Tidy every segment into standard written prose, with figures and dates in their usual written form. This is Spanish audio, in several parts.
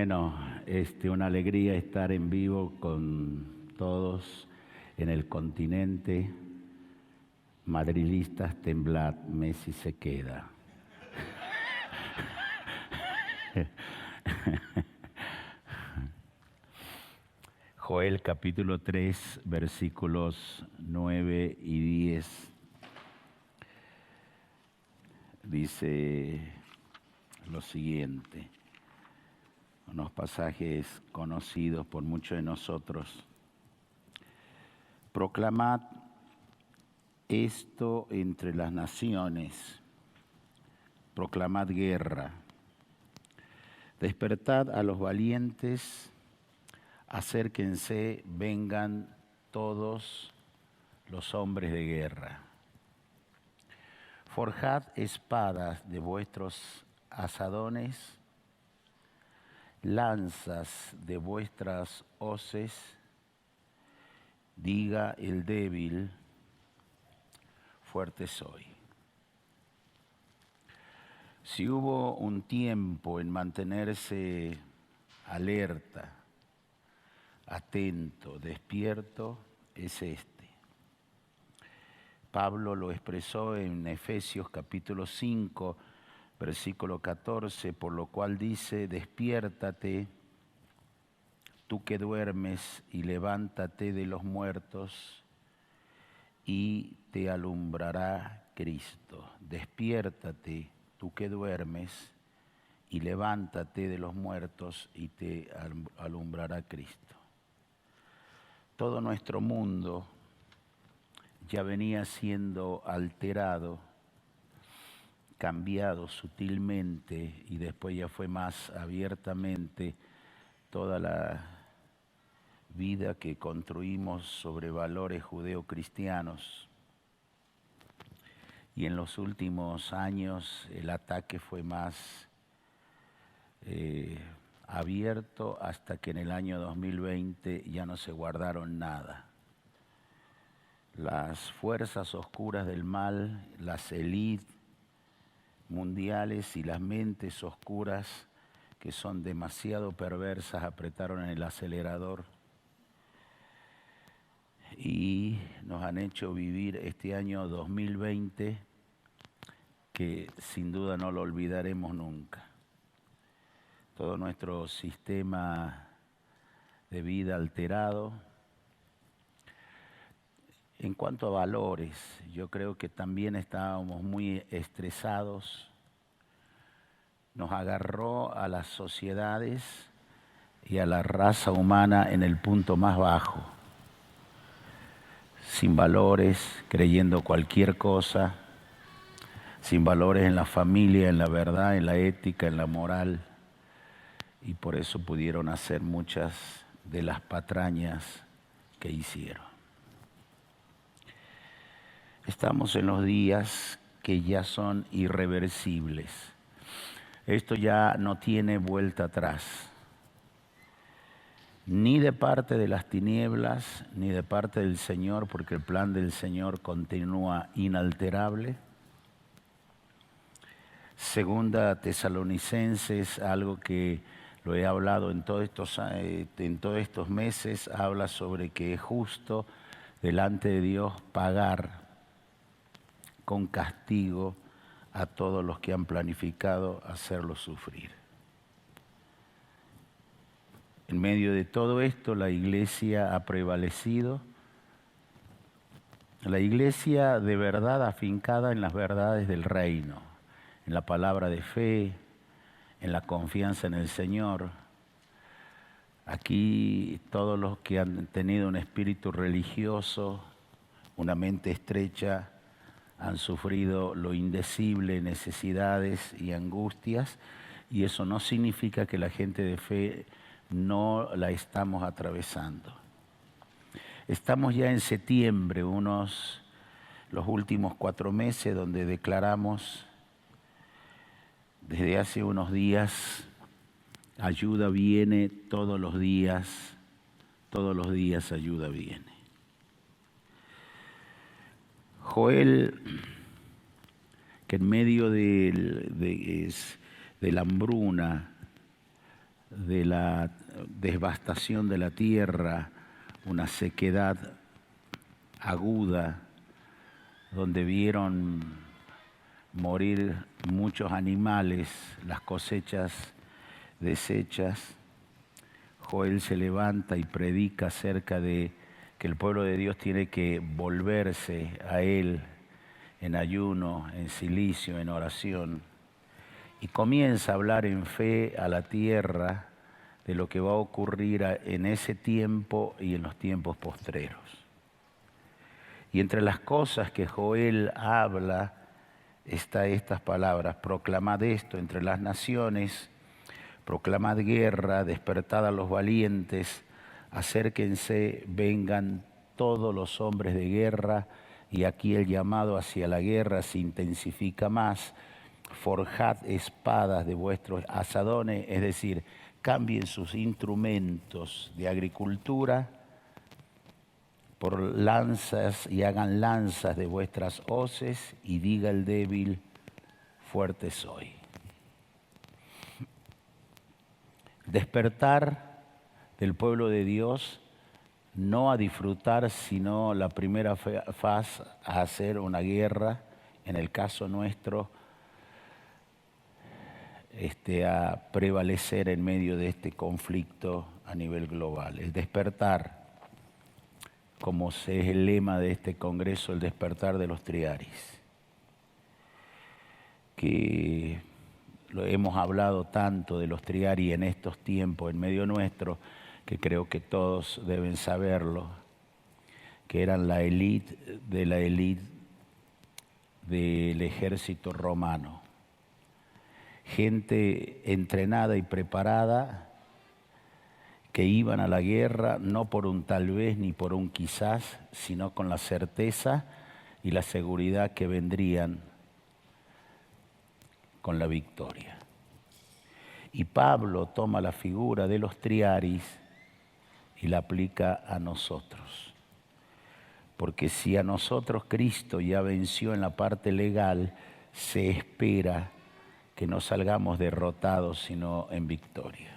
Bueno, una alegría estar en vivo con todos en el continente. Madrilistas, temblad, Messi se queda. Joel capítulo 3, versículos 9 y 10. Dice lo siguiente, unos pasajes conocidos por muchos de nosotros. Proclamad esto entre las naciones, proclamad guerra, despertad a los valientes, acérquense, vengan todos los hombres de guerra. Forjad espadas de vuestros asadones, lanzas de vuestras hoces, diga el débil, fuerte soy. Si hubo un tiempo en mantenerse alerta, atento, despierto, es este. Pablo lo expresó en Efesios capítulo 5, versículo 14, por lo cual dice, despiértate, tú que duermes, y levántate de los muertos, y te alumbrará Cristo. Despiértate, tú que duermes, y levántate de los muertos, y te alumbrará Cristo. Todo nuestro mundo ya venía siendo alterado, cambiado sutilmente y después ya fue más abiertamente toda la vida que construimos sobre valores judeocristianos. Y en los últimos años el ataque fue más abierto hasta que en el año 2020 ya no se guardaron nada. Las fuerzas oscuras del mal, las élites mundiales y las mentes oscuras que son demasiado perversas apretaron en el acelerador y nos han hecho vivir este año 2020 que sin duda no lo olvidaremos nunca. Todo nuestro sistema de vida alterado. En cuanto a valores, yo creo que también estábamos muy estresados. Nos agarró a las sociedades y a la raza humana en el punto más bajo. Sin valores, creyendo cualquier cosa. Sin valores en la familia, en la verdad, en la ética, en la moral. Y por eso pudieron hacer muchas de las patrañas que hicieron. Estamos en los días que ya son irreversibles. Esto ya no tiene vuelta atrás. Ni de parte de las tinieblas, ni de parte del Señor, porque el plan del Señor continúa inalterable. Segunda Tesalonicenses, algo que lo he hablado en todos estos meses, habla sobre que es justo delante de Dios pagar con castigo a todos los que han planificado hacerlo sufrir. En medio de todo esto, la iglesia ha prevalecido. La iglesia de verdad afincada en las verdades del reino, en la palabra de fe, en la confianza en el Señor. Aquí todos los que han tenido un espíritu religioso, una mente estrecha, han sufrido lo indecible, necesidades y angustias, y eso no significa que la gente de fe no la estamos atravesando. Estamos ya en septiembre, los últimos 4 meses, donde declaramos desde hace unos días, ayuda viene todos los días ayuda viene. Joel, que en medio de la hambruna, de la devastación de la tierra, una sequedad aguda, donde vieron morir muchos animales, las cosechas deshechas. Joel se levanta y predica acerca de que el pueblo de Dios tiene que volverse a Él en ayuno, en cilicio, en oración. Y comienza a hablar en fe a la tierra de lo que va a ocurrir en ese tiempo y en los tiempos postreros. Y entre las cosas que Joel habla está estas palabras: proclamad esto entre las naciones, proclamad guerra, despertad a los valientes, acérquense, vengan todos los hombres de guerra. Y aquí el llamado hacia la guerra se intensifica más. Forjad espadas de vuestros asadones, es decir, cambien sus instrumentos de agricultura por lanzas y hagan lanzas de vuestras hoces, y diga el débil, fuerte soy. Despertar del pueblo de Dios, no a disfrutar, sino la primera fase a hacer una guerra, en el caso nuestro, a prevalecer en medio de este conflicto a nivel global. El despertar, como es el lema de este congreso, el despertar de los triaris, que lo hemos hablado tanto de los triaris en estos tiempos en medio nuestro, que creo que todos deben saberlo, que eran la élite del ejército romano. Gente entrenada y preparada que iban a la guerra no por un tal vez ni por un quizás, sino con la certeza y la seguridad que vendrían con la victoria. Y Pablo toma la figura de los triaris y la aplica a nosotros. Porque si a nosotros Cristo ya venció en la parte legal, se espera que no salgamos derrotados, sino en victoria.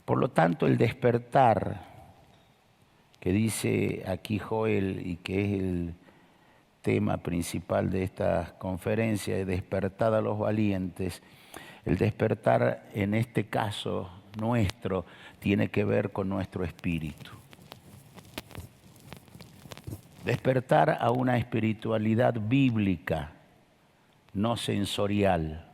Por lo tanto, el despertar que dice aquí Joel y que es el tema principal de esta conferencia, de despertar a los valientes, el despertar en este caso nuestro tiene que ver con nuestro espíritu. Despertar a una espiritualidad bíblica, no sensorial,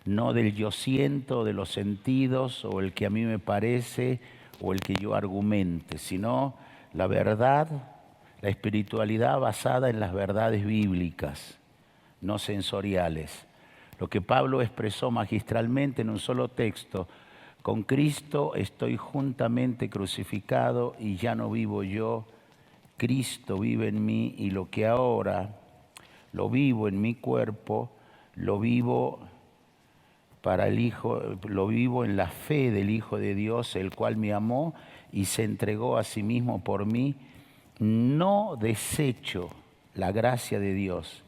no del yo siento, de los sentidos, o el que a mí me parece, o el que yo argumente, sino la verdad, la espiritualidad basada en las verdades bíblicas, no sensoriales. Lo que Pablo expresó magistralmente en un solo texto: con Cristo estoy juntamente crucificado y ya no vivo yo, Cristo vive en mí, y lo que ahora lo vivo en mi cuerpo, lo vivo para el Hijo, lo vivo en la fe del Hijo de Dios, el cual me amó y se entregó a sí mismo por mí. No desecho la gracia de Dios,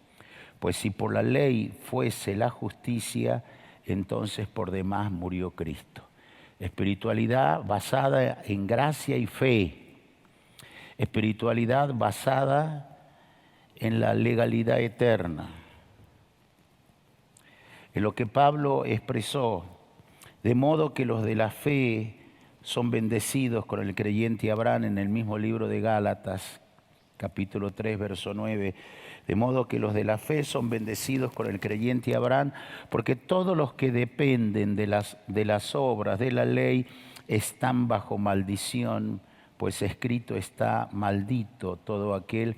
pues si por la ley fuese la justicia, entonces por demás murió Cristo. Espiritualidad basada en gracia y fe. Espiritualidad basada en la legalidad eterna. En lo que Pablo expresó, de modo que los de la fe son bendecidos con el creyente Abraham, en el mismo libro de Gálatas, capítulo 3, verso 9. De modo que los de la fe son bendecidos con el creyente Abraham, porque todos los que dependen de las obras de la ley están bajo maldición, pues escrito está: maldito todo aquel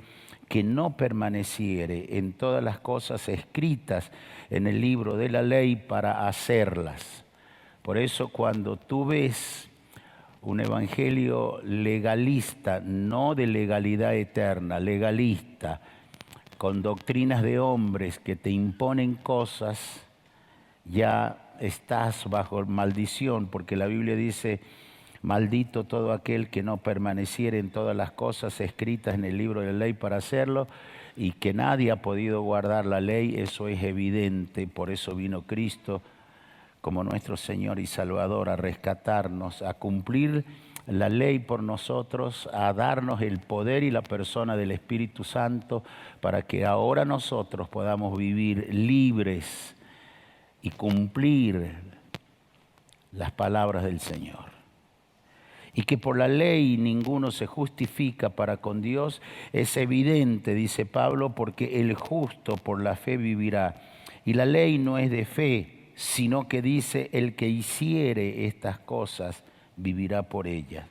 que no permaneciere en todas las cosas escritas en el libro de la ley para hacerlas. Por eso cuando tú ves un evangelio legalista, no de legalidad eterna, legalista, con doctrinas de hombres que te imponen cosas, ya estás bajo maldición, porque la Biblia dice: maldito todo aquel que no permaneciere en todas las cosas escritas en el libro de la ley para hacerlo, y que nadie ha podido guardar la ley, eso es evidente. Por eso vino Cristo como nuestro Señor y Salvador, a rescatarnos, a cumplir la ley por nosotros, a darnos el poder y la persona del Espíritu Santo para que ahora nosotros podamos vivir libres y cumplir las palabras del Señor. Y que por la ley ninguno se justifica para con Dios, es evidente, dice Pablo, porque el justo por la fe vivirá. Y la ley no es de fe, sino que dice, el que hiciere estas cosas vivirá por ellas.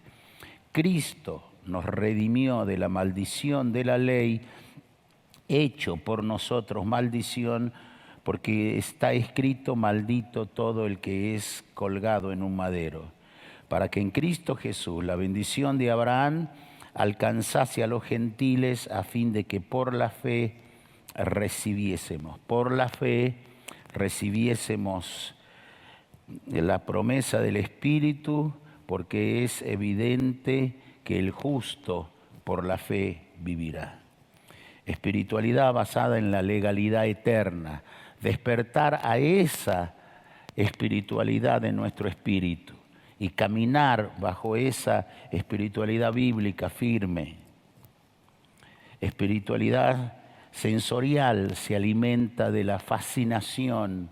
Cristo nos redimió de la maldición de la ley, hecho por nosotros maldición, porque está escrito, maldito todo el que es colgado en un madero, para que en Cristo Jesús la bendición de Abraham alcanzase a los gentiles, a fin de que por la fe recibiésemos la promesa del Espíritu, porque es evidente que el justo por la fe vivirá. Espiritualidad basada en la legalidad eterna, despertar a esa espiritualidad en nuestro espíritu y caminar bajo esa espiritualidad bíblica firme. Espiritualidad sensorial se alimenta de la fascinación,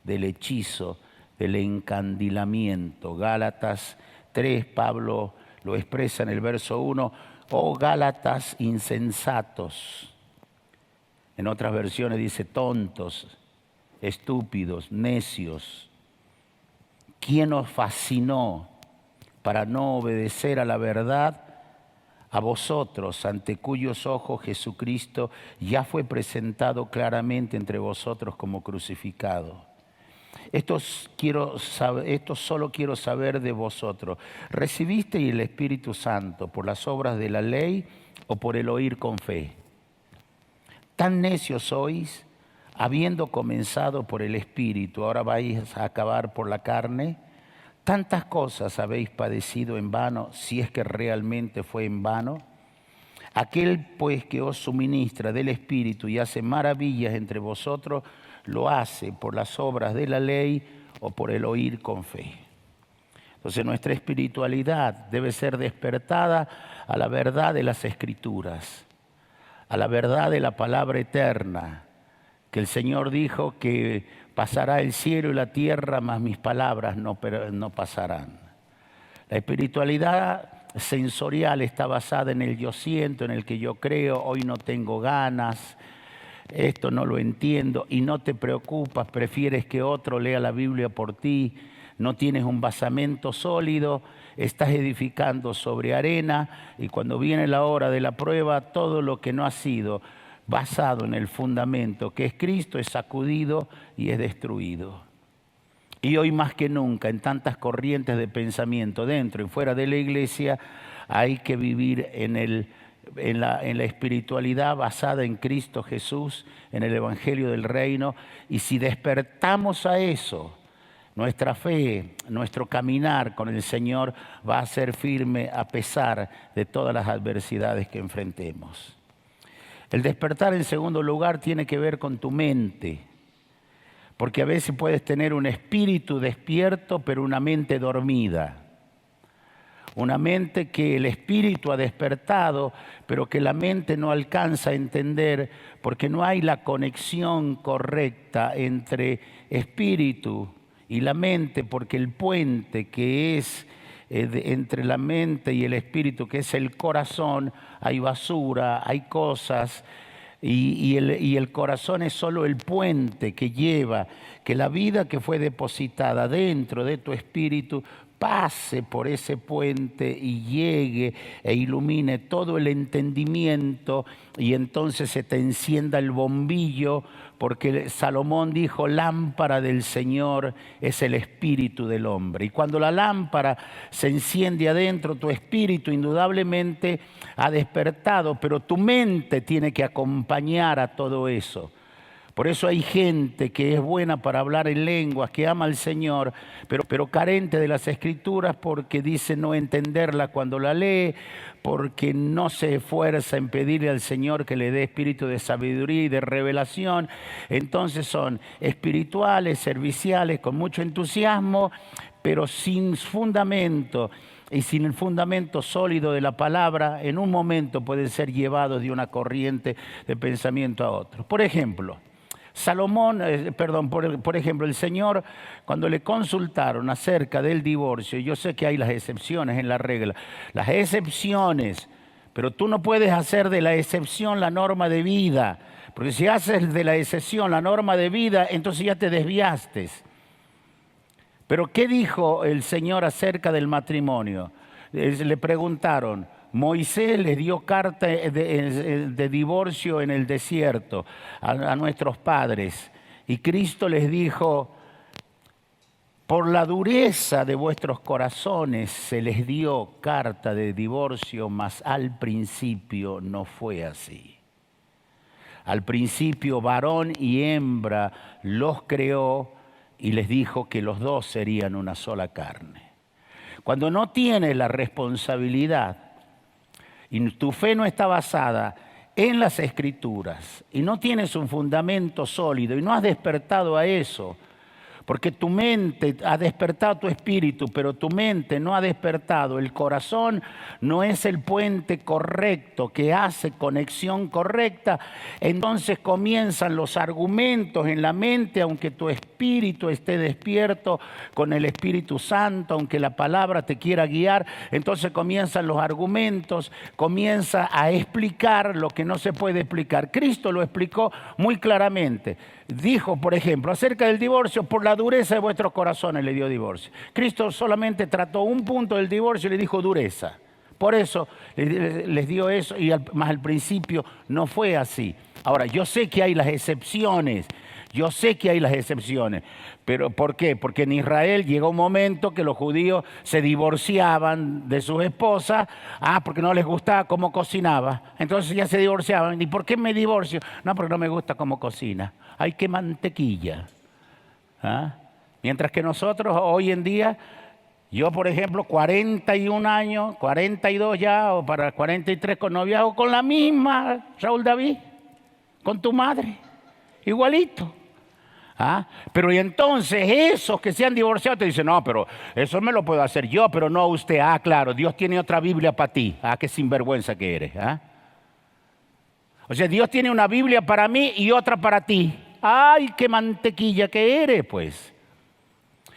del hechizo, del encandilamiento. Gálatas 3, Pablo lo expresa en el verso 1, oh Gálatas insensatos. En otras versiones dice tontos, estúpidos, necios. ¿Quién os fascinó para no obedecer a la verdad? A vosotros, ante cuyos ojos Jesucristo ya fue presentado claramente entre vosotros como crucificado. Esto solo quiero saber de vosotros. ¿Recibisteis el Espíritu Santo por las obras de la ley o por el oír con fe? ¿Tan necios sois? Habiendo comenzado por el Espíritu, ahora vais a acabar por la carne. Tantas cosas habéis padecido en vano, si es que realmente fue en vano. Aquel pues que os suministra del Espíritu y hace maravillas entre vosotros, lo hace por las obras de la ley o por el oír con fe. Entonces nuestra espiritualidad debe ser despertada a la verdad de las Escrituras, a la verdad de la palabra eterna, que el Señor dijo que pasará el cielo y la tierra, mas mis palabras no pasarán. La espiritualidad sensorial está basada en el yo siento, en el que yo creo, hoy no tengo ganas, esto no lo entiendo, y no te preocupas, prefieres que otro lea la Biblia por ti, no tienes un basamento sólido, estás edificando sobre arena, y cuando viene la hora de la prueba, todo lo que no ha sido basado en el fundamento que es Cristo es sacudido y es destruido. Y hoy más que nunca, en tantas corrientes de pensamiento dentro y fuera de la iglesia, hay que vivir en la espiritualidad basada en Cristo Jesús, en el Evangelio del Reino. Y si despertamos a eso, nuestra fe, nuestro caminar con el Señor va a ser firme a pesar de todas las adversidades que enfrentemos. El despertar, en segundo lugar, tiene que ver con tu mente, porque a veces puedes tener un espíritu despierto, pero una mente dormida. Una mente que el espíritu ha despertado, pero que la mente no alcanza a entender, porque no hay la conexión correcta entre espíritu y la mente, porque el puente que es entre la mente y el espíritu, que es el corazón, hay basura, hay cosas, y el corazón es solo el puente que lleva que la vida que fue depositada dentro de tu espíritu pase por ese puente y llegue e ilumine todo el entendimiento, y entonces se te encienda el bombillo, porque Salomón dijo, lámpara del Señor es el espíritu del hombre. Y cuando la lámpara se enciende adentro, tu espíritu indudablemente ha despertado, pero tu mente tiene que acompañar a todo eso. Por eso hay gente que es buena para hablar en lenguas, que ama al Señor, pero carente de las Escrituras porque dice no entenderla cuando la lee, porque no se esfuerza en pedirle al Señor que le dé espíritu de sabiduría y de revelación. Entonces son espirituales, serviciales, con mucho entusiasmo, pero sin fundamento. Y sin el fundamento sólido de la palabra, en un momento pueden ser llevados de una corriente de pensamiento a otro. Por ejemplo, por ejemplo, el Señor, cuando le consultaron acerca del divorcio, yo sé que hay las excepciones en la regla, las excepciones, pero tú no puedes hacer de la excepción la norma de vida, porque si haces de la excepción la norma de vida, entonces ya te desviaste. Pero ¿qué dijo el Señor acerca del matrimonio? Le preguntaron, Moisés les dio carta de divorcio en el desierto a nuestros padres. Y Cristo les dijo, por la dureza de vuestros corazones se les dio carta de divorcio, mas al principio no fue así. Al principio varón y hembra los creó y les dijo que los dos serían una sola carne. Cuando no tienes la responsabilidad y tu fe no está basada en las Escrituras y no tienes un fundamento sólido y no has despertado a eso, porque tu mente ha despertado tu espíritu, pero tu mente no ha despertado, el corazón no es el puente correcto que hace conexión correcta, entonces comienzan los argumentos en la mente, aunque tu espíritu esté despierto con el Espíritu Santo, aunque la palabra te quiera guiar, entonces comienzan los argumentos, comienza a explicar lo que no se puede explicar. Cristo lo explicó muy claramente. Dijo, por ejemplo, acerca del divorcio, por la dureza de vuestros corazones le dio divorcio. Cristo solamente trató un punto del divorcio y le dijo dureza. Por eso les dio eso, y más al principio no fue así. Ahora, yo sé que hay las excepciones. Pero ¿por qué? Porque en Israel llegó un momento que los judíos se divorciaban de sus esposas, porque no les gustaba cómo cocinaba. Entonces ya se divorciaban. ¿Y por qué me divorcio? No, porque no me gusta cómo cocina. ¡Ay, qué mantequilla! Mientras que nosotros hoy en día, yo por ejemplo, 41 años, 42 ya, o para 43 con noviazgo, con la misma, Raúl David, con tu madre, igualito. Pero y entonces esos que se han divorciado te dicen, no, pero eso me lo puedo hacer yo, pero no usted. Claro, Dios tiene otra Biblia para ti. Qué sinvergüenza que eres. O sea, Dios tiene una Biblia para mí y otra para ti. ¡Ay, qué mantequilla que eres, pues!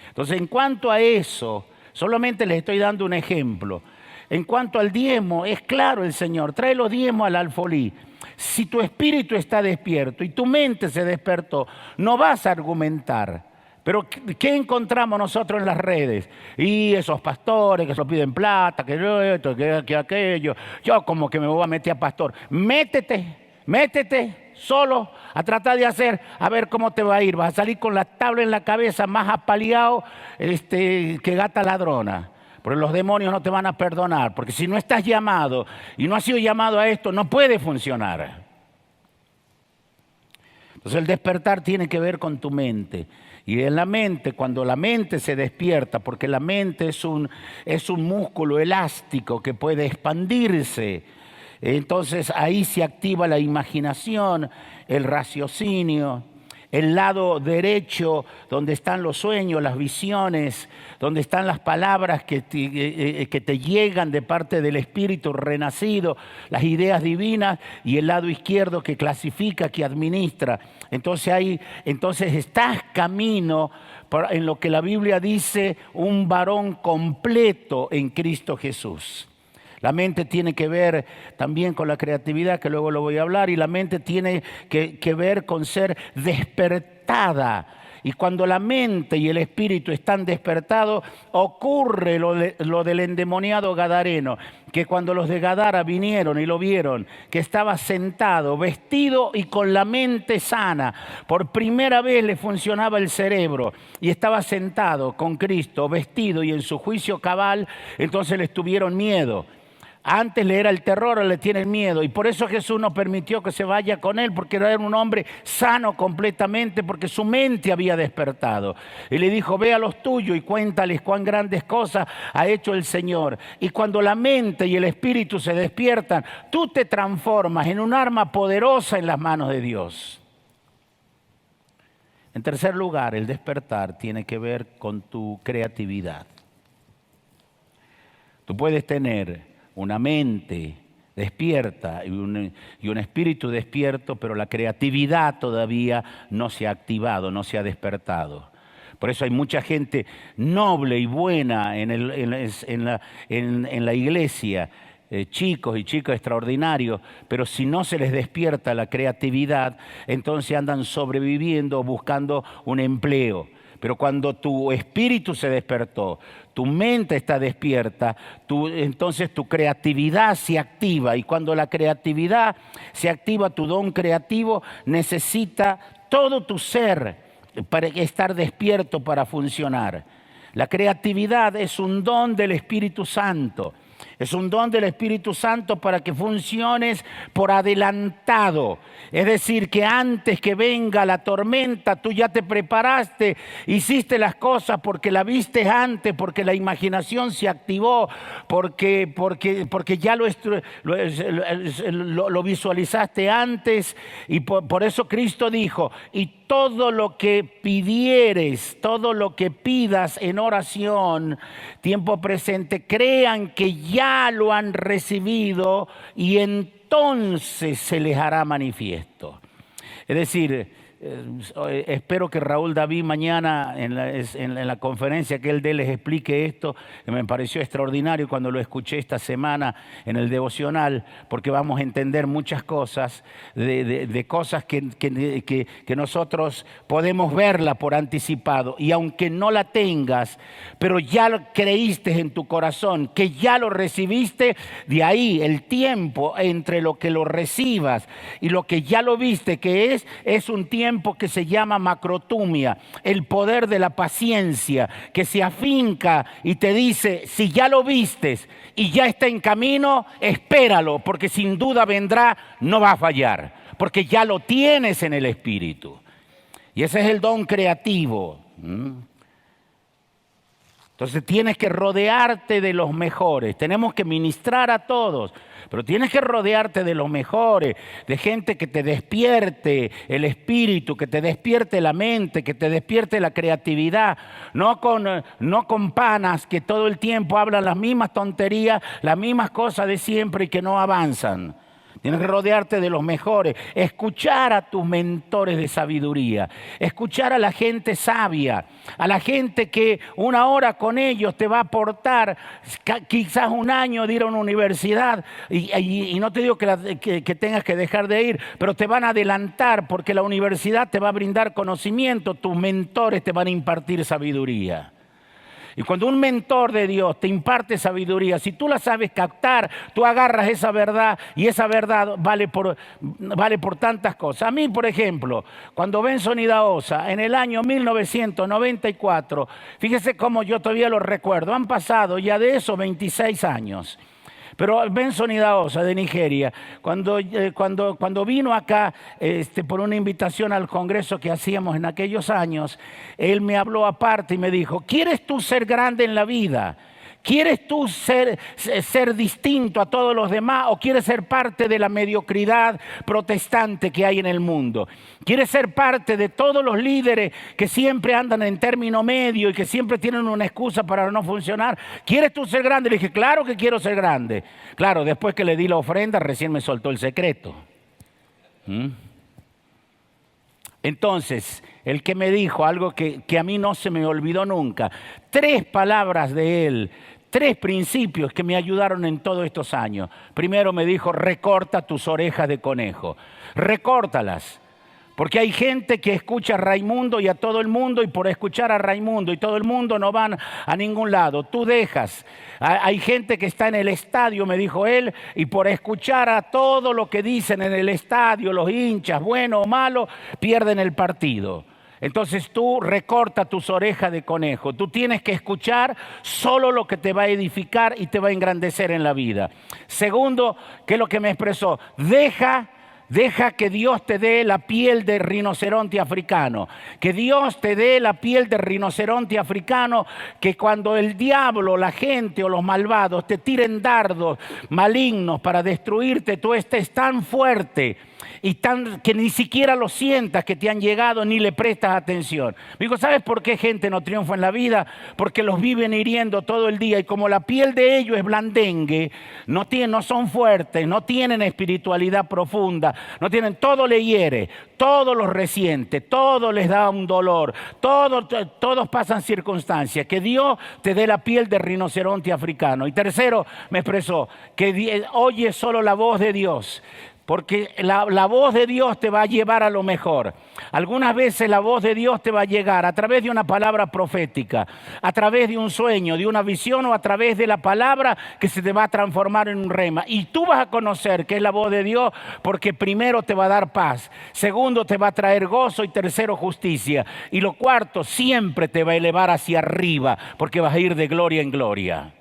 Entonces, en cuanto a eso, solamente les estoy dando un ejemplo. En cuanto al diezmo, es claro el Señor, trae los diezmos al alfolí. Si tu espíritu está despierto y tu mente se despertó, no vas a argumentar. Pero ¿qué encontramos nosotros en las redes? Y esos pastores que se lo piden plata, que esto, que aquello. Yo como que me voy a meter a pastor. Métete solo a tratar de hacer, a ver cómo te va a ir. Vas a salir con la tabla en la cabeza más apaleado que gata ladrona. Porque los demonios no te van a perdonar. Porque si no estás llamado y no has sido llamado a esto, no puede funcionar. Entonces el despertar tiene que ver con tu mente. Y en la mente, cuando la mente se despierta, porque la mente es un músculo elástico que puede expandirse, entonces ahí se activa la imaginación, el raciocinio, el lado derecho donde están los sueños, las visiones, donde están las palabras que te llegan de parte del Espíritu renacido, las ideas divinas, y el lado izquierdo que clasifica, que administra. Entonces estás camino en lo que la Biblia dice, un varón completo en Cristo Jesús. La mente tiene que ver también con la creatividad, que luego lo voy a hablar, y la mente tiene que ver con ser despertada. Y cuando la mente y el espíritu están despertados, ocurre lo del endemoniado gadareno, que cuando los de Gadara vinieron y lo vieron, que estaba sentado, vestido y con la mente sana, por primera vez le funcionaba el cerebro y estaba sentado con Cristo, vestido y en su juicio cabal, entonces les tuvieron miedo. Antes le era el terror, ahora le tiene el miedo. Y por eso Jesús no permitió que se vaya con él, porque era un hombre sano completamente, porque su mente había despertado. Y le dijo, ve a los tuyos y cuéntales cuán grandes cosas ha hecho el Señor. Y cuando la mente y el espíritu se despiertan, tú te transformas en un arma poderosa en las manos de Dios. En tercer lugar, el despertar tiene que ver con tu creatividad. Tú puedes tener una mente despierta y un espíritu despierto, pero la creatividad todavía no se ha activado, no se ha despertado. Por eso hay mucha gente noble y buena en la iglesia, chicos y chicas extraordinarios, pero si no se les despierta la creatividad, entonces andan sobreviviendo o buscando un empleo. Pero cuando tu espíritu se despertó, tu mente está despierta, entonces tu creatividad se activa. Y cuando la creatividad se activa, tu don creativo necesita todo tu ser para estar despierto, para funcionar. La creatividad es un don del Espíritu Santo. Es un don del Espíritu Santo para que funciones por adelantado. Es decir, que antes que venga la tormenta, tú ya te preparaste, hiciste las cosas porque la viste antes, porque la imaginación se activó, porque ya lo visualizaste antes. Y por eso Cristo dijo, y todo lo que pidieres, todo lo que pidas en oración, tiempo presente, crean que ya lo han recibido y entonces se les hará manifiesto. Es decir, espero que Raúl David mañana en la conferencia que él dé les explique esto, que me pareció extraordinario cuando lo escuché esta semana en el devocional, porque vamos a entender muchas cosas, de cosas que nosotros podemos verla por anticipado, y aunque no la tengas, pero ya lo creíste en tu corazón, que ya lo recibiste, de ahí el tiempo entre lo que lo recibas y lo que ya lo viste que es un tiempo que se llama macrotumia, el poder de la paciencia, que se afinca y te dice, si ya lo vistes y ya está en camino, espéralo, porque sin duda vendrá, no va a fallar, porque ya lo tienes en el espíritu. Y ese es el don creativo. Entonces tienes que rodearte de los mejores. Tenemos que ministrar a todos, pero tienes que rodearte de los mejores, de gente que te despierte el espíritu, que te despierte la mente, que te despierte la creatividad. No con panas que todo el tiempo hablan las mismas tonterías, las mismas cosas de siempre y que no avanzan. Tienes que rodearte de los mejores, escuchar a tus mentores de sabiduría, escuchar a la gente sabia, a la gente que una hora con ellos te va a aportar quizás un año de ir a una universidad y no te digo que tengas que dejar de ir, pero te van a adelantar porque la universidad te va a brindar conocimiento, tus mentores te van a impartir sabiduría. Y cuando un mentor de Dios te imparte sabiduría, si tú la sabes captar, tú agarras esa verdad y esa verdad vale por tantas cosas. A mí, por ejemplo, cuando Benson Idahosa, en el año 1994, fíjese cómo yo todavía lo recuerdo, han pasado ya de eso 26 años. Pero Benson Idahosa de Nigeria, cuando vino acá por una invitación al congreso que hacíamos en aquellos años, él me habló aparte y me dijo, ¿quieres tú ser grande en la vida? ¿Quieres tú ser distinto a todos los demás o quieres ser parte de la mediocridad protestante que hay en el mundo? ¿Quieres ser parte de todos los líderes que siempre andan en término medio y que siempre tienen una excusa para no funcionar? ¿Quieres tú ser grande? Le dije, claro que quiero ser grande. Claro, después que le di la ofrenda, recién me soltó el secreto. Entonces, el que me dijo algo que a mí no se me olvidó nunca, 3 palabras de él, 3 principios que me ayudaron en todos estos años. Primero me dijo, recorta tus orejas de conejo, recórtalas. Porque hay gente que escucha a Raimundo y a todo el mundo, y por escuchar a Raimundo y todo el mundo no van a ningún lado. Tú dejas. Hay gente que está en el estadio, me dijo él, y por escuchar a todo lo que dicen en el estadio, los hinchas, bueno o malo, pierden el partido. Entonces tú recorta tus orejas de conejo. Tú tienes que escuchar solo lo que te va a edificar y te va a engrandecer en la vida. Segundo, que es lo que me expresó, Deja que Dios te dé la piel de rinoceronte africano. Que Dios te dé la piel de rinoceronte africano, que cuando el diablo, la gente o los malvados te tiren dardos malignos para destruirte, tú estés tan fuerte y que ni siquiera lo sientas que te han llegado ni le prestas atención. Digo, ¿sabes por qué gente no triunfa en la vida? Porque los viven hiriendo todo el día y como la piel de ellos es blandengue, no son fuertes, no tienen espiritualidad profunda, todo le hiere, todo los resiente, todo les da un dolor, todos pasan circunstancias. Que Dios te dé la piel de rinoceronte africano. Y tercero, me expresó, que oye solo la voz de Dios. Porque la voz de Dios te va a llevar a lo mejor. Algunas veces la voz de Dios te va a llegar a través de una palabra profética, a través de un sueño, de una visión o a través de la palabra que se te va a transformar en un rema. Y tú vas a conocer que es la voz de Dios porque primero te va a dar paz, segundo te va a traer gozo y tercero justicia. Y lo cuarto siempre te va a elevar hacia arriba porque vas a ir de gloria en gloria.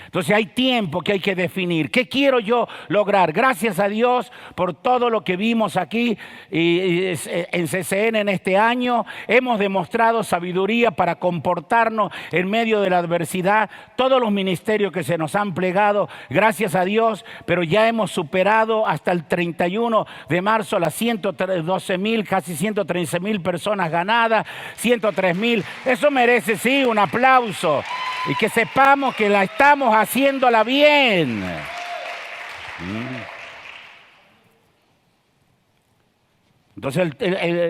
Entonces hay tiempo que hay que definir. ¿Qué quiero yo lograr? Gracias a Dios por todo lo que vimos aquí en CCN en este año. Hemos demostrado sabiduría para comportarnos en medio de la adversidad. Todos los ministerios que se nos han plegado, gracias a Dios, pero ya hemos superado hasta el 31 de marzo las 112,000, casi 113,000 personas ganadas, 103,000. Eso merece, sí, un aplauso. Y que sepamos que la estamos haciéndola bien. Entonces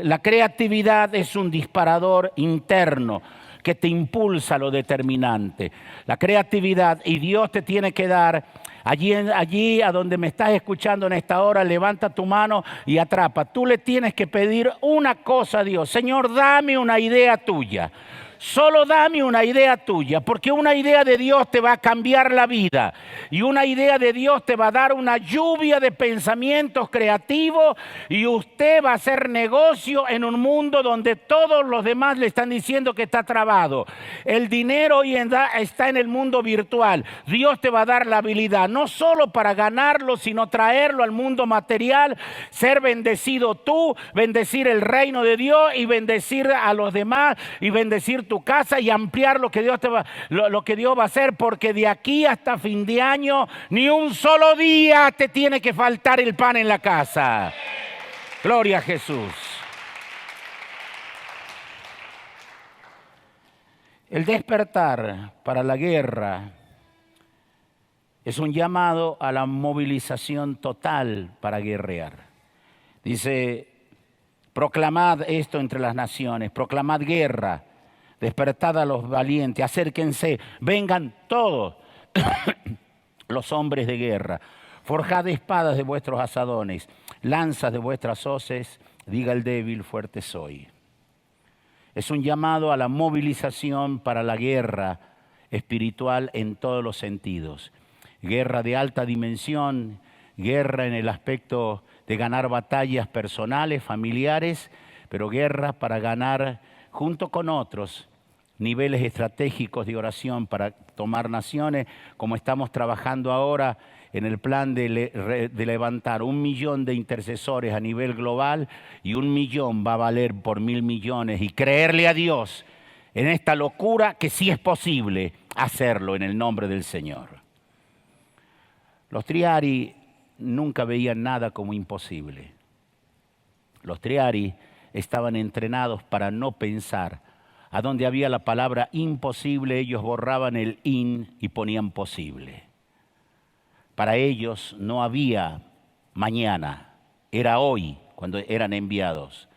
la creatividad es un disparador interno que te impulsa a lo determinante. La creatividad, y Dios te tiene que dar, allí a donde me estás escuchando en esta hora, levanta tu mano y atrapa. Tú le tienes que pedir una cosa a Dios. Señor, dame una idea tuya. Solo dame una idea tuya, porque una idea de Dios te va a cambiar la vida y una idea de Dios te va a dar una lluvia de pensamientos creativos y usted va a hacer negocio en un mundo donde todos los demás le están diciendo que está trabado. El dinero hoy está en el mundo virtual. Dios te va a dar la habilidad no solo para ganarlo, sino traerlo al mundo material, ser bendecido tú, bendecir el reino de Dios y bendecir a los demás y bendecir tu casa y ampliar lo que Dios va a hacer, porque de aquí hasta fin de año ni un solo día te tiene que faltar el pan en la casa. Gloria a Jesús. El despertar para la guerra es un llamado a la movilización total para guerrear. Dice, proclamad esto entre las naciones, proclamad guerra. Despertad a los valientes, acérquense, vengan todos los hombres de guerra. Forjad espadas de vuestros asadones, lanzas de vuestras hoces, diga el débil, fuerte soy. Es un llamado a la movilización para la guerra espiritual en todos los sentidos. Guerra de alta dimensión, guerra en el aspecto de ganar batallas personales, familiares, pero guerra para ganar junto con otros niveles estratégicos de oración para tomar naciones, como estamos trabajando ahora en el plan de levantar 1 millón de intercesores a nivel global, y 1 millón va a valer por 1.000 millones, y creerle a Dios en esta locura que sí es posible hacerlo en el nombre del Señor. Los Triari nunca veían nada como imposible. Los Triari estaban entrenados para no pensar. A donde había la palabra imposible, ellos borraban el in y ponían posible. Para ellos no había mañana, era hoy cuando eran enviados.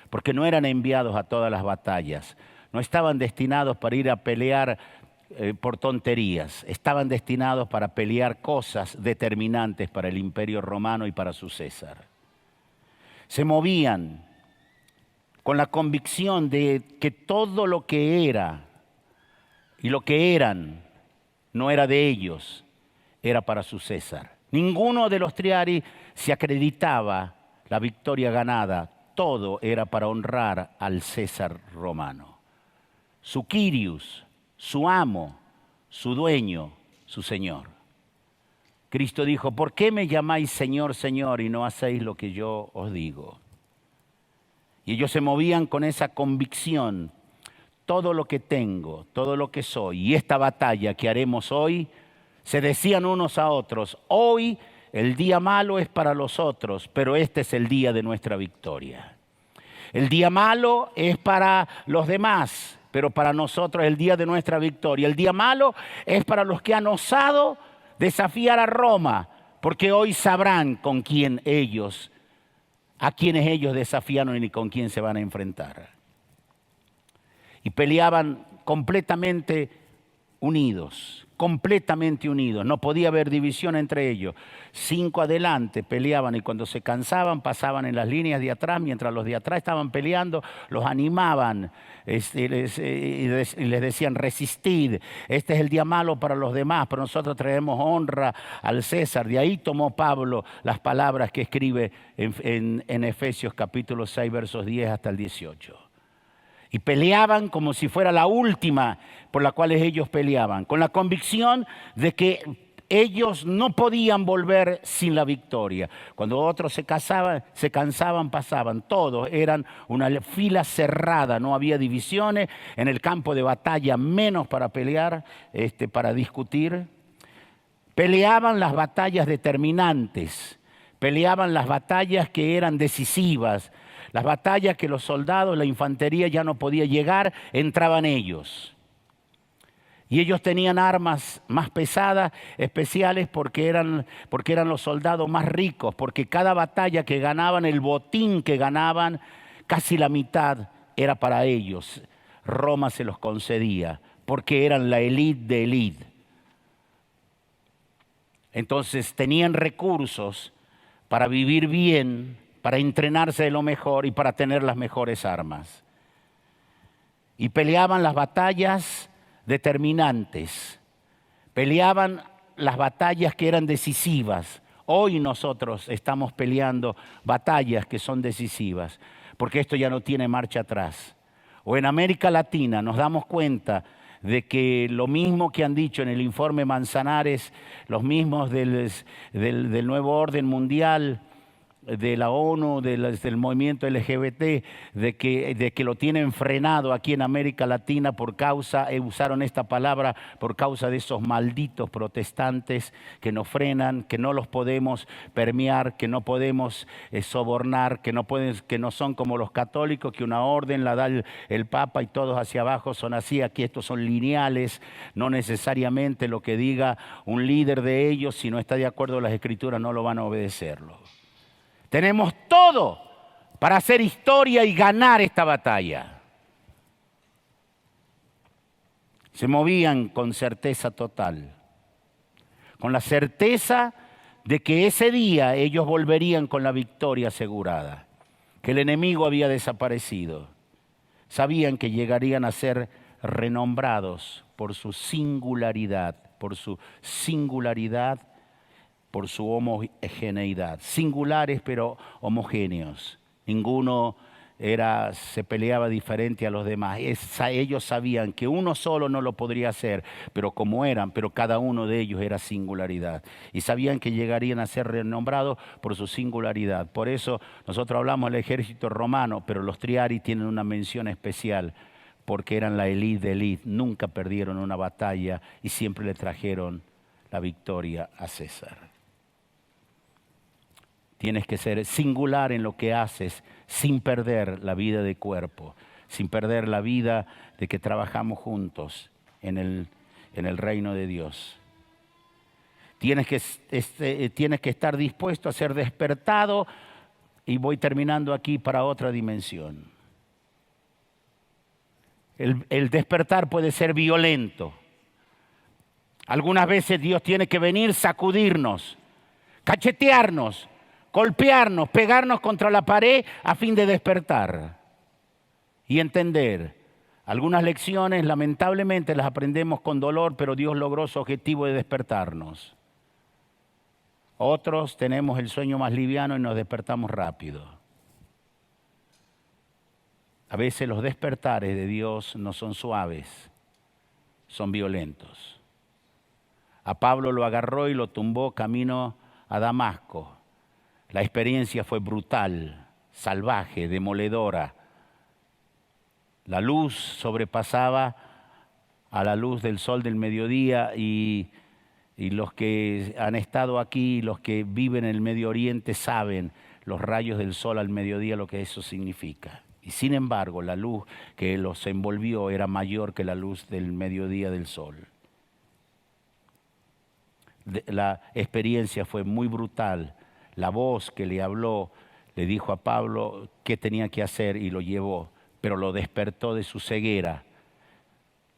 Porque no eran enviados a todas las batallas. No estaban destinados para ir a pelear por tonterías. Estaban destinados para pelear cosas determinantes para el Imperio Romano y para su César. Se movían con la convicción de que todo lo que era y lo que eran no era de ellos, era para su César. Ninguno de los Triari se acreditaba la victoria ganada. todo era para honrar al César romano. Su Kyrios, su amo, su dueño, su Señor. Cristo dijo, ¿por qué me llamáis Señor, Señor y no hacéis lo que yo os digo? Y ellos se movían con esa convicción. Todo lo que tengo, todo lo que soy y esta batalla que haremos hoy, se decían unos a otros, hoy el día malo es para los otros, pero este es el día de nuestra victoria. El día malo es para los demás, pero para nosotros es el día de nuestra victoria. El día malo es para los que han osado desafiar a Roma, porque hoy sabrán con quién ellos, a quienes ellos desafiaron y con quién se van a enfrentar. Y peleaban completamente unidos, completamente unidos. No podía haber división entre ellos. 5 adelante peleaban y cuando se cansaban pasaban en las líneas de atrás. Mientras los de atrás estaban peleando, los animaban y les decían, resistid. Este es el día malo para los demás, pero nosotros traemos honra al César. De ahí tomó Pablo las palabras que escribe en Efesios capítulo 6, versos 10 hasta el 18. Y peleaban como si fuera la última por la cual ellos peleaban, con la convicción de que ellos no podían volver sin la victoria. Cuando otros se cansaban, pasaban. Todos eran una fila cerrada, no había divisiones en el campo de batalla, menos para pelear, para discutir. Peleaban las batallas determinantes, peleaban las batallas que eran decisivas. Las batallas que los soldados, la infantería ya no podía llegar, entraban ellos. Y ellos tenían armas más pesadas, especiales, porque eran los soldados más ricos, porque cada batalla que ganaban, el botín que ganaban, casi la mitad era para ellos. Roma se los concedía, porque eran la élite de élite. Entonces tenían recursos para vivir bien, para entrenarse de lo mejor y para tener las mejores armas. Y peleaban las batallas determinantes, peleaban las batallas que eran decisivas. Hoy nosotros estamos peleando batallas que son decisivas, porque esto ya no tiene marcha atrás. O en América Latina nos damos cuenta de que lo mismo que han dicho en el informe Manzanares, los mismos del nuevo orden mundial, de la ONU, del movimiento LGBT, de que lo tienen frenado aquí en América Latina por causa, usaron esta palabra, por causa de esos malditos protestantes que nos frenan, que no los podemos permear, que no podemos sobornar, que no son como los católicos, que una orden la da el Papa y todos hacia abajo son así. Aquí estos son lineales, no necesariamente lo que diga un líder de ellos, si no está de acuerdo con las Escrituras, no lo van a obedecerlo. Tenemos todo para hacer historia y ganar esta batalla. Se movían con certeza total, con la certeza de que ese día ellos volverían con la victoria asegurada, que el enemigo había desaparecido. Sabían que llegarían a ser renombrados por su singularidad, por su homogeneidad. Singulares pero homogéneos. Ninguno se peleaba diferente a los demás. Ellos sabían que uno solo no lo podría hacer, pero cada uno de ellos era singularidad. Y sabían que llegarían a ser renombrados por su singularidad. Por eso nosotros hablamos del ejército romano, pero los triari tienen una mención especial, porque eran la élite de élite. Nunca perdieron una batalla y siempre le trajeron la victoria a César. Tienes que ser singular en lo que haces sin perder la vida de cuerpo, sin perder la vida de que trabajamos juntos en el reino de Dios. Tienes que estar dispuesto a ser despertado, y voy terminando aquí, para otra dimensión. El despertar puede ser violento. Algunas veces Dios tiene que venir, sacudirnos, cachetearnos, golpearnos, pegarnos contra la pared a fin de despertar y entender. Algunas lecciones lamentablemente las aprendemos con dolor, pero Dios logró su objetivo de despertarnos. Otros tenemos el sueño más liviano y nos despertamos rápido. A veces los despertares de Dios no son suaves, son violentos. A Pablo lo agarró y lo tumbó camino a Damasco. La experiencia fue brutal, salvaje, demoledora. La luz sobrepasaba a la luz del sol del mediodía y los que han estado aquí, los que viven en el Medio Oriente saben los rayos del sol al mediodía, lo que eso significa. Y sin embargo, la luz que los envolvió era mayor que la luz del mediodía del sol. La experiencia fue muy brutal. La voz que le habló le dijo a Pablo qué tenía que hacer y lo llevó, pero lo despertó de su ceguera,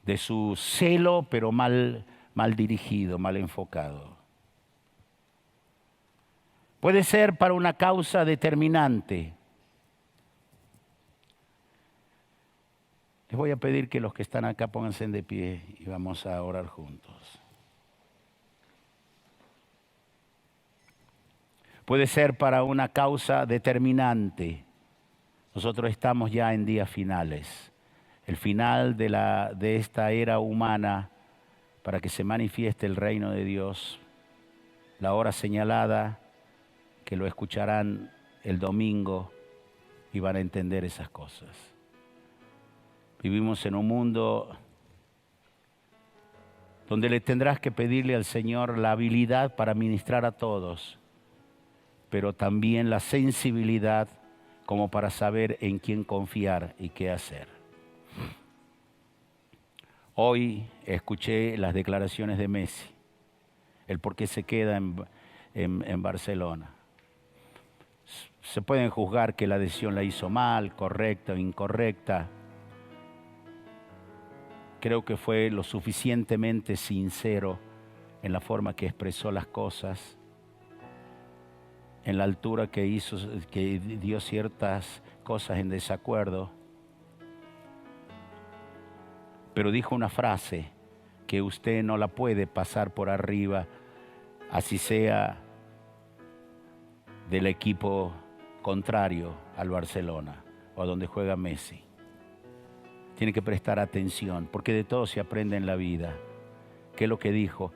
de su celo, pero mal dirigido, mal enfocado. Puede ser para una causa determinante. Les voy a pedir que los que están acá pónganse de pie y vamos a orar juntos. Puede ser para una causa determinante. Nosotros estamos ya en días finales. El final de esta era humana para que se manifieste el reino de Dios. La hora señalada, que lo escucharán el domingo y van a entender esas cosas. Vivimos en un mundo donde le tendrás que pedirle al Señor la habilidad para ministrar a todos, pero también la sensibilidad como para saber en quién confiar y qué hacer. Hoy escuché las declaraciones de Messi, el por qué se queda en Barcelona. Se pueden juzgar que la decisión la hizo mal, correcta o incorrecta. Creo que fue lo suficientemente sincero en la forma que expresó las cosas, en la altura que hizo, que dio ciertas cosas en desacuerdo. Pero dijo una frase que usted no la puede pasar por arriba, así sea del equipo contrario al Barcelona o a donde juega Messi. Tiene que prestar atención, porque de todo se aprende en la vida. ¿Qué es lo que dijo?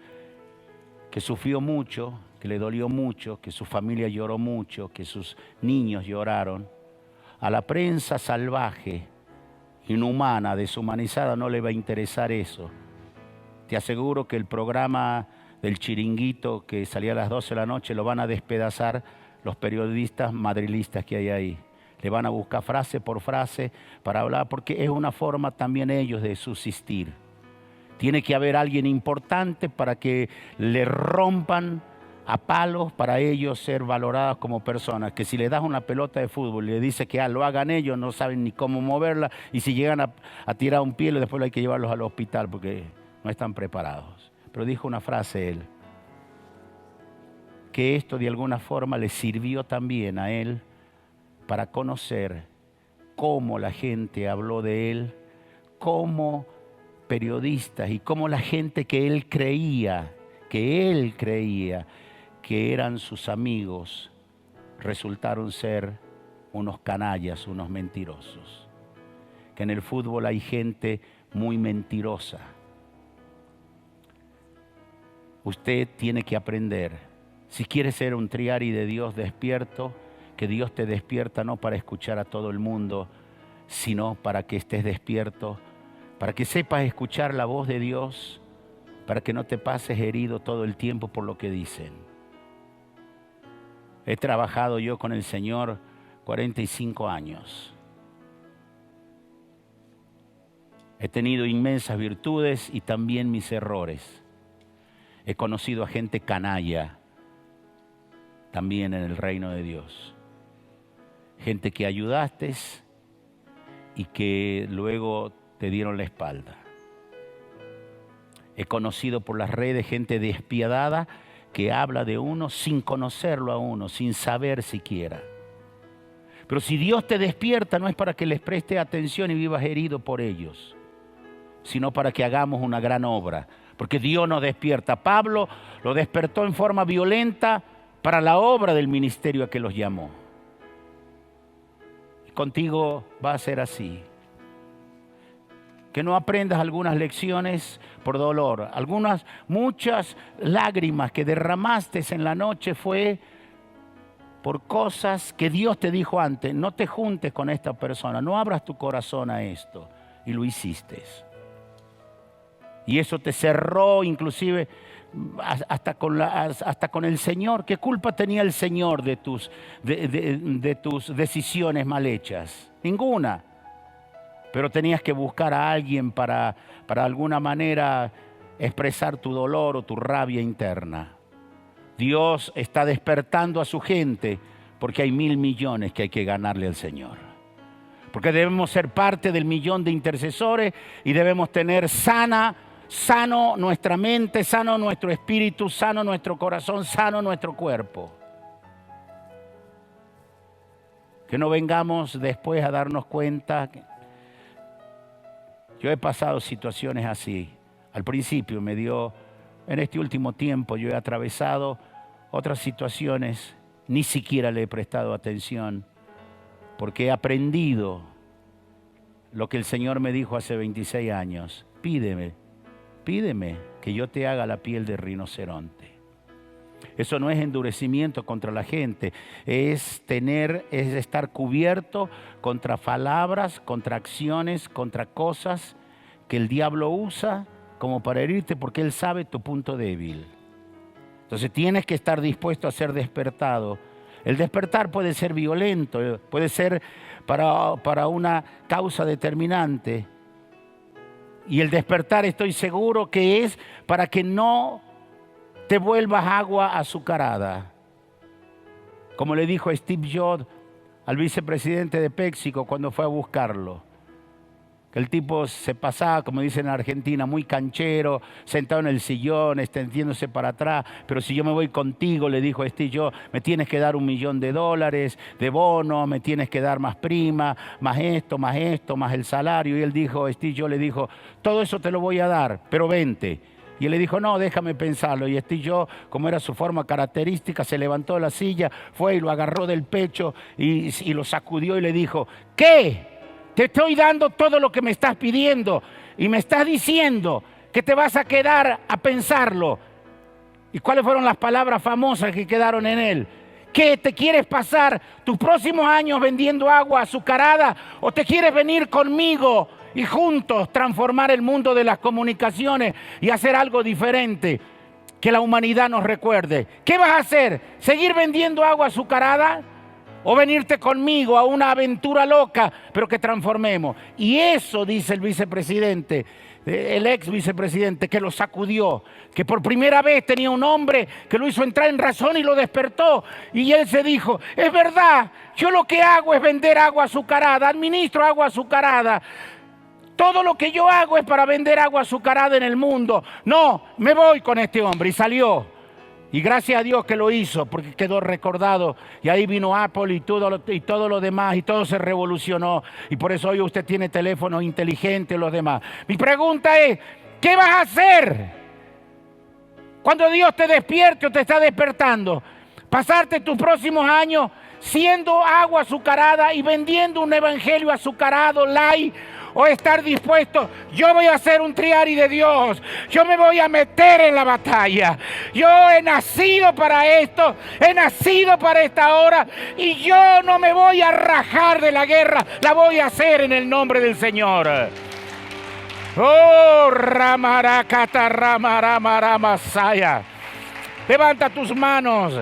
Que sufrió mucho, que le dolió mucho, que su familia lloró mucho, que sus niños lloraron. A la prensa salvaje, inhumana, deshumanizada, no le va a interesar eso. Te aseguro que el programa del Chiringuito que salía a las 12 de la noche lo van a despedazar los periodistas madrilistas que hay ahí. Le van a buscar frase por frase para hablar, porque es una forma también ellos de subsistir. Tiene que haber alguien importante para que le rompan a palos para ellos ser valorados como personas. Que si le das una pelota de fútbol y le dices que lo hagan ellos, no saben ni cómo moverla, y si llegan a tirar un pie, después hay que llevarlos al hospital porque no están preparados. Pero dijo una frase él, que esto de alguna forma le sirvió también a él para conocer cómo la gente habló de él, cómo periodistas y cómo la gente que él creía que eran sus amigos, resultaron ser unos canallas, unos mentirosos. Que en el fútbol hay gente muy mentirosa. Usted tiene que aprender, si quiere ser un triari de Dios despierto, que Dios te despierta no para escuchar a todo el mundo, sino para que estés despierto, para que sepas escuchar la voz de Dios, para que no te pases herido todo el tiempo por lo que dicen. He trabajado yo con el Señor 45 años. He tenido inmensas virtudes y también mis errores. He conocido a gente canalla, también en el reino de Dios. Gente que ayudaste y que luego te dieron la espalda. He conocido por las redes gente despiadada que habla de uno sin conocerlo a uno, sin saber siquiera. Pero si Dios te despierta, no es para que les preste atención y vivas herido por ellos, sino para que hagamos una gran obra. Porque Dios nos despierta. Pablo lo despertó en forma violenta para la obra del ministerio a que los llamó. contigo va a ser así. Que no aprendas algunas lecciones por dolor. Muchas lágrimas que derramaste en la noche fue por cosas que Dios te dijo antes. No te juntes con esta persona, no abras tu corazón a esto. Y lo hiciste. Y eso te cerró inclusive hasta con el Señor. ¿Qué culpa tenía el Señor de tus decisiones mal hechas? Ninguna. Pero tenías que buscar a alguien para alguna manera expresar tu dolor o tu rabia interna. Dios está despertando a su gente porque hay 1.000 millones que hay que ganarle al Señor. Porque debemos ser parte del 1.000.000 de intercesores y debemos tener sano nuestra mente, sano nuestro espíritu, sano nuestro corazón, sano nuestro cuerpo. Que no vengamos después a darnos cuenta. Yo he pasado situaciones así. Al principio en este último tiempo yo he atravesado otras situaciones, ni siquiera le he prestado atención, porque he aprendido lo que el Señor me dijo hace 26 años. Pídeme que yo te haga la piel de rinoceronte. Eso no es endurecimiento contra la gente, es estar cubierto contra palabras, contra acciones, contra cosas que el diablo usa como para herirte porque él sabe tu punto débil. Entonces tienes que estar dispuesto a ser despertado. El despertar puede ser violento, puede ser para una causa determinante. Y el despertar estoy seguro que es para que no te vuelvas agua azucarada. Como le dijo Steve Jobs al vicepresidente de PepsiCo cuando fue a buscarlo. Que el tipo se pasaba, como dicen en Argentina, muy canchero, sentado en el sillón, extendiéndose para atrás. Pero si yo me voy contigo, le dijo Steve Jobs, me tienes que dar $1.000.000 de bono, me tienes que dar más prima, más esto, más el salario. Y él dijo, Steve Jobs le dijo, todo eso te lo voy a dar, pero vente. Y él le dijo, no, déjame pensarlo. Y Steve Jobs, como era su forma característica, se levantó de la silla, fue y lo agarró del pecho y lo sacudió y le dijo, ¿qué? Te estoy dando todo lo que me estás pidiendo y me estás diciendo que te vas a quedar a pensarlo. ¿Y cuáles fueron las palabras famosas que quedaron en él? ¿Qué te quieres pasar tus próximos años vendiendo agua azucarada o te quieres venir conmigo y juntos transformar el mundo de las comunicaciones y hacer algo diferente que la humanidad nos recuerde? ¿Qué vas a hacer? ¿Seguir vendiendo agua azucarada? ¿O venirte conmigo a una aventura loca, pero que transformemos? Y eso dice el vicepresidente, el ex vicepresidente, que lo sacudió, que por primera vez tenía un hombre que lo hizo entrar en razón y lo despertó. Y él se dijo, es verdad, yo lo que hago es vender agua azucarada, administro agua azucarada. Todo lo que yo hago es para vender agua azucarada en el mundo. No, me voy con este hombre. Y salió. Y gracias a Dios que lo hizo, porque quedó recordado. Y ahí vino Apple y todo lo demás, y todo se revolucionó. Y por eso hoy usted tiene teléfonos inteligentes y los demás. Mi pregunta es, ¿qué vas a hacer cuando Dios te despierte o te está despertando? ¿Pasarte tus próximos años siendo agua azucarada y vendiendo un evangelio azucarado, light? ¿O estar dispuesto? Yo voy a ser un triari de Dios. Yo me voy a meter en la batalla. Yo he nacido para esto. He nacido para esta hora. Y yo no me voy a rajar de la guerra. La voy a hacer en el nombre del Señor. Oh, Ramarakata Ramasaya. Levanta tus manos.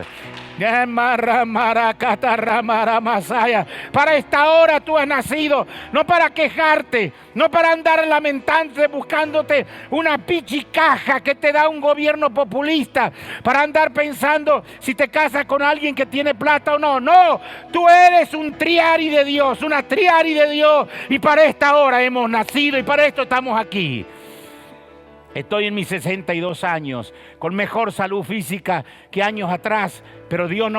Para esta hora tú has nacido, no para quejarte, no para andar lamentándote, buscándote una pichicaja que te da un gobierno populista, para andar pensando si te casas con alguien que tiene plata o no. No, tú eres un triari de Dios, una triari de Dios, y para esta hora hemos nacido y para esto estamos aquí. Estoy en mis 62 años, con mejor salud física que años atrás, pero Dios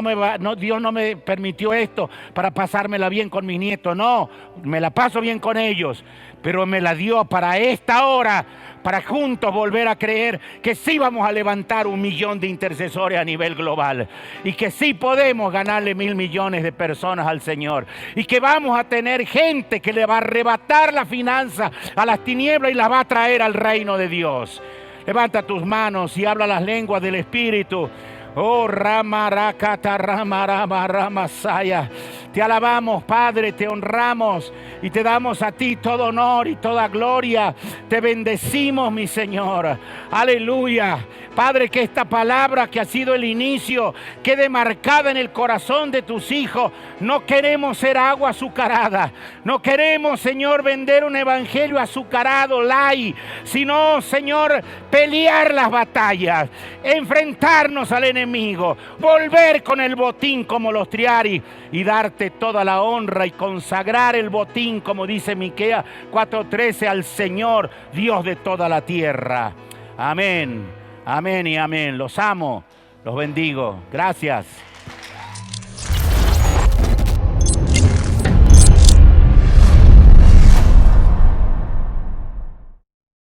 Dios no me permitió esto para pasármela bien con mis nietos. No, me la paso bien con ellos, pero me la dio para esta hora, para juntos volver a creer que sí vamos a levantar 1 millón de intercesores a nivel global y que sí podemos ganarle 1.000 millones de personas al Señor y que vamos a tener gente que le va a arrebatar la finanza a las tinieblas y las va a traer al reino de Dios. Levanta tus manos y habla las lenguas del Espíritu. Oh, Ramarakata, Ramasaya. Te alabamos, Padre, te honramos y te damos a ti todo honor y toda gloria. Te bendecimos, mi Señor. Aleluya. Padre, que esta palabra que ha sido el inicio quede marcada en el corazón de tus hijos. No queremos ser agua azucarada. No queremos, Señor, vender un evangelio azucarado, light, sino, Señor, pelear las batallas, enfrentarnos al enemigo, volver con el botín como los triari y darte toda la honra y consagrar el botín, como dice Miqueas 4:13, al Señor, Dios de toda la tierra. Amén, amén y amén. Los amo, los bendigo. Gracias.